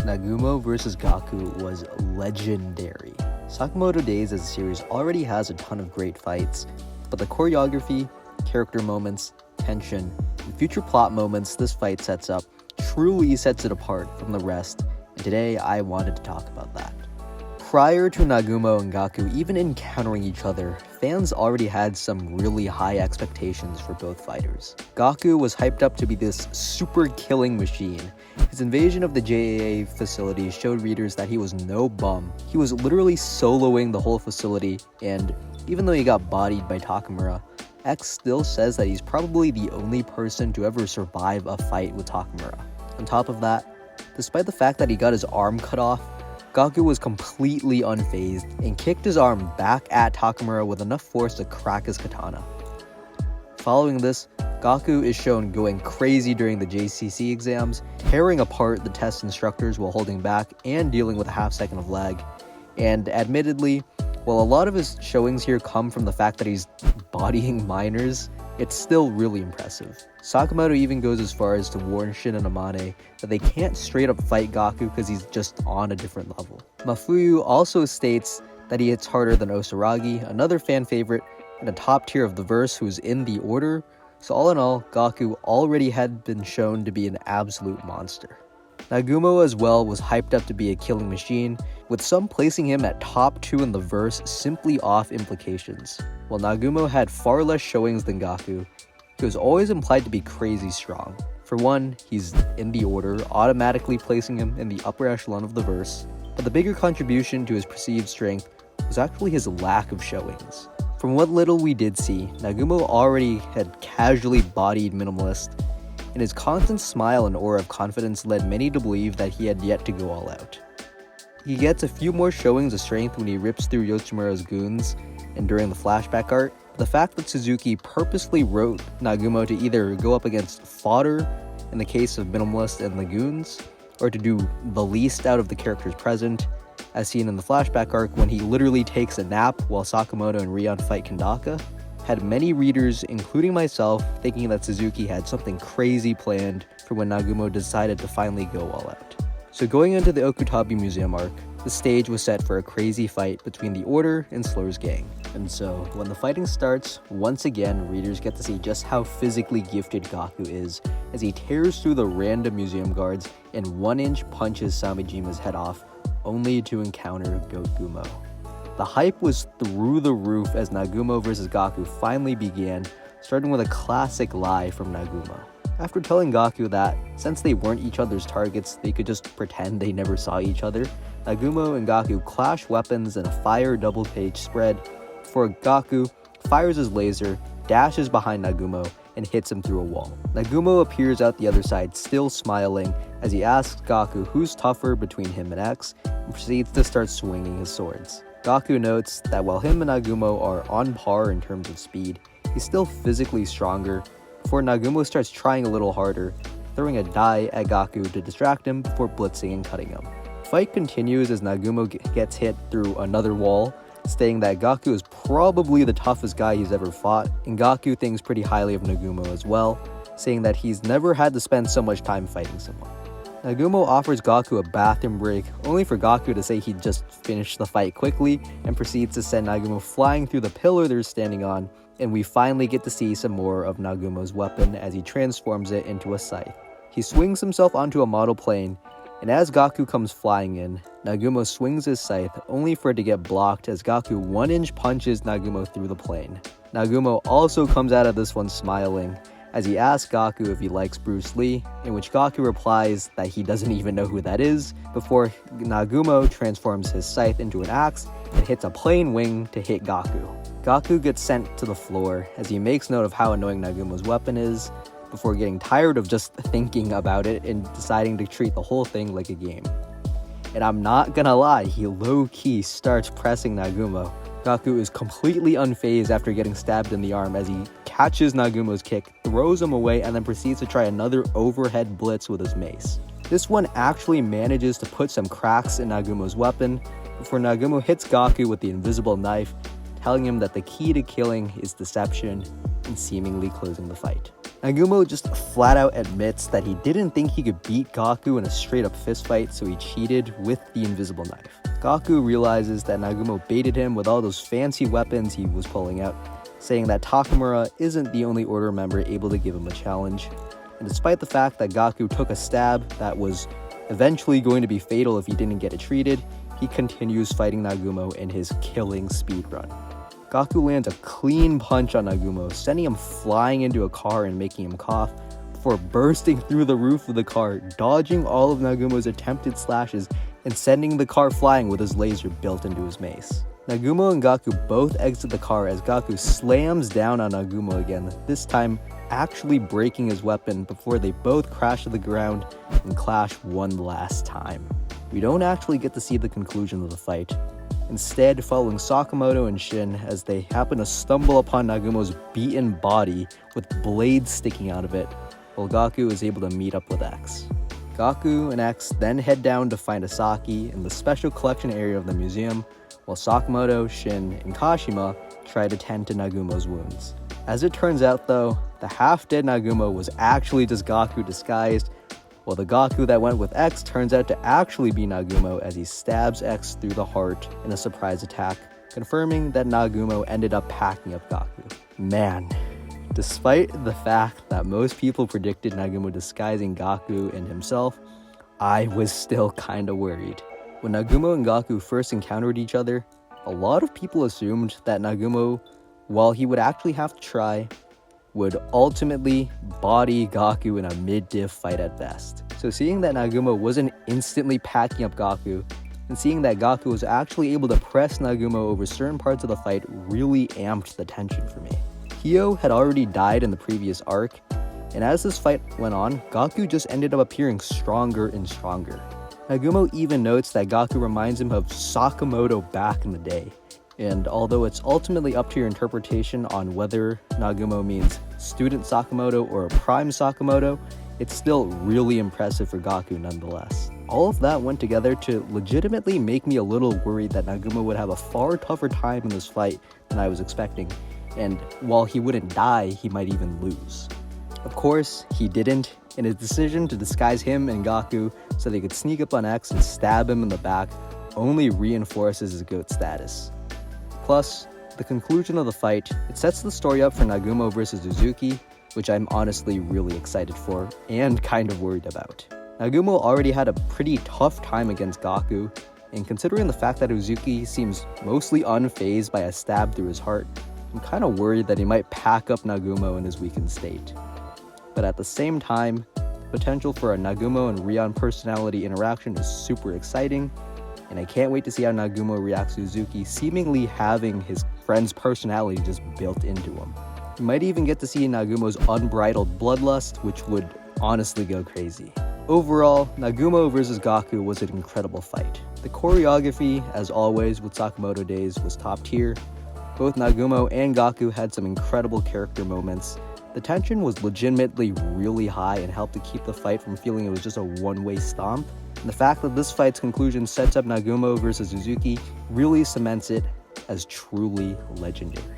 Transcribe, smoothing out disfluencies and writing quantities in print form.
Nagumo vs. Gaku was legendary. Sakamoto Days as a series already has a ton of great fights, but the choreography, character moments, tension, and future plot moments this fight sets up truly sets it apart from the rest, and today I wanted to talk about that. Prior to Nagumo and Gaku even encountering each other, fans already had some really high expectations for both fighters. Gaku was hyped up to be this super killing machine. His invasion of the JAA facility showed readers that he was no bum. He was literally soloing the whole facility, and even though he got bodied by Takamura, X still says that he's probably the only person to ever survive a fight with Takamura. On top of that, despite the fact that he got his arm cut off, Gaku was completely unfazed and kicked his arm back at Takamura with enough force to crack his katana. Following this, Gaku is shown going crazy during the JCC exams, tearing apart the test instructors while holding back and dealing with a half second of lag. And admittedly, while a lot of his showings here come from the fact that he's bodying minors, it's still really impressive. Sakamoto even goes as far as to warn Shin and Amane that they can't straight up fight Gaku because he's just on a different level. Mafuyu also states that he hits harder than Osaragi, another fan favorite and a top tier of the verse who's in the order, so all in all, Gaku already had been shown to be an absolute monster. Nagumo as well was hyped up to be a killing machine, with some placing him at top 2 in the verse simply off implications. While Nagumo had far less showings than Gaku, he was always implied to be crazy strong. For one, he's in the order, automatically placing him in the upper echelon of the verse, but the bigger contribution to his perceived strength was actually his lack of showings. From what little we did see, Nagumo already had casually bodied Minimalist, and his constant smile and aura of confidence led many to believe that he had yet to go all out. He gets a few more showings of strength when he rips through Yoshimura's goons and during the flashback art. The fact that Suzuki purposely wrote Nagumo to either go up against fodder in the case of Minimalist and Lagoons, or to do the least out of the characters present, as seen in the flashback arc when he literally takes a nap while Sakamoto and Rion fight Kandaka, had many readers, including myself, thinking that Suzuki had something crazy planned for when Nagumo decided to finally go all out. So going into the Okutabi Museum arc, the stage was set for a crazy fight between the Order and Slur's gang. And so, when the fighting starts, once again, readers get to see just how physically gifted Gaku is, as he tears through the random museum guards and 1-inch punches Samijima's head off, only to encounter Goat Gumo. The hype was through the roof as Nagumo vs. Gaku finally began, starting with a classic lie from Nagumo. After telling Gaku that, since they weren't each other's targets, they could just pretend they never saw each other, Nagumo and Gaku clash weapons in a fire double-page spread, before Gaku fires his laser, dashes behind Nagumo, and hits him through a wall. Nagumo appears out the other side, still smiling, as he asks Gaku who's tougher between him and X, and proceeds to start swinging his swords. Gaku notes that while him and Nagumo are on par in terms of speed, he's still physically stronger, before Nagumo starts trying a little harder, throwing a die at Gaku to distract him before blitzing and cutting him. Fight continues as Nagumo gets hit through another wall, stating that Gaku is probably the toughest guy he's ever fought, and Gaku thinks pretty highly of Nagumo as well, saying that he's never had to spend so much time fighting someone. Nagumo offers Gaku a bathroom break, only for Gaku to say he'd just finished the fight quickly, and proceeds to send Nagumo flying through the pillar they're standing on, and we finally get to see some more of Nagumo's weapon as he transforms it into a scythe. He swings himself onto a model plane, and as Gaku comes flying in, Nagumo swings his scythe, only for it to get blocked as Gaku 1-inch punches Nagumo through the plane. Nagumo also comes out of this one smiling, as he asks Gaku if he likes Bruce Lee, in which Gaku replies that he doesn't even know who that is, before Nagumo transforms his scythe into an axe and hits a plane wing to hit Gaku. Gaku gets sent to the floor as he makes note of how annoying Nagumo's weapon is, before getting tired of just thinking about it and deciding to treat the whole thing like a game. And I'm not gonna lie, he low-key starts pressing Nagumo. Gaku is completely unfazed after getting stabbed in the arm as he catches Nagumo's kick, throws him away, and then proceeds to try another overhead blitz with his mace. This one actually manages to put some cracks in Nagumo's weapon, before Nagumo hits Gaku with the invisible knife, telling him that the key to killing is deception and seemingly closing the fight. Nagumo just flat out admits that he didn't think he could beat Gaku in a straight up fistfight, so he cheated with the invisible knife. Gaku realizes that Nagumo baited him with all those fancy weapons he was pulling out, saying that Takamura isn't the only order member able to give him a challenge. And despite the fact that Gaku took a stab that was eventually going to be fatal if he didn't get it treated, he continues fighting Nagumo in his killing speedrun. Gaku lands a clean punch on Nagumo, sending him flying into a car and making him cough, before bursting through the roof of the car, dodging all of Nagumo's attempted slashes, and sending the car flying with his laser built into his mace. Nagumo and Gaku both exit the car as Gaku slams down on Nagumo again, this time actually breaking his weapon before they both crash to the ground and clash one last time. We don't actually get to see the conclusion of the fight, instead following Sakamoto and Shin as they happen to stumble upon Nagumo's beaten body with blades sticking out of it, while Gaku is able to meet up with X. Gaku and X then head down to find Asaki in the special collection area of the museum, while Sakamoto, Shin, and Kashima try to tend to Nagumo's wounds. As it turns out though, the half-dead Nagumo was actually just Gaku disguised, while the Gaku that went with X turns out to actually be Nagumo as he stabs X through the heart in a surprise attack, confirming that Nagumo ended up packing up Gaku. Man, despite the fact that most people predicted Nagumo disguising Gaku and himself, I was still kinda worried. When Nagumo and Gaku first encountered each other, a lot of people assumed that Nagumo, while he would actually have to try, would ultimately body Gaku in a mid-diff fight at best. So seeing that Nagumo wasn't instantly packing up Gaku, and seeing that Gaku was actually able to press Nagumo over certain parts of the fight really amped the tension for me. Hyo had already died in the previous arc, and as this fight went on, Gaku just ended up appearing stronger and stronger. Nagumo even notes that Gaku reminds him of Sakamoto back in the day, and although it's ultimately up to your interpretation on whether Nagumo means student Sakamoto or prime Sakamoto, it's still really impressive for Gaku nonetheless. All of that went together to legitimately make me a little worried that Nagumo would have a far tougher time in this fight than I was expecting, and while he wouldn't die, he might even lose. Of course, he didn't, and his decision to disguise him and Gaku so they could sneak up on X and stab him in the back only reinforces his GOAT status. Plus, the conclusion of the fight, it sets the story up for Nagumo versus Uzuki, which I'm honestly really excited for and kind of worried about. Nagumo already had a pretty tough time against Gaku, and considering the fact that Uzuki seems mostly unfazed by a stab through his heart, I'm kind of worried that he might pack up Nagumo in his weakened state. But at the same time, the potential for a Nagumo and Rion personality interaction is super exciting, and I can't wait to see how Nagumo reacts to Uzuki seemingly having his friend's personality just built into him. We might even get to see Nagumo's unbridled bloodlust, which would honestly go crazy. Overall, Nagumo vs Gaku was an incredible fight. The choreography, as always with Sakamoto Days, was top tier. Both Nagumo and Gaku had some incredible character moments. The tension was legitimately really high and helped to keep the fight from feeling it was just a one-way stomp. And the fact that this fight's conclusion sets up Nagumo versus Uzuki really cements it as truly legendary.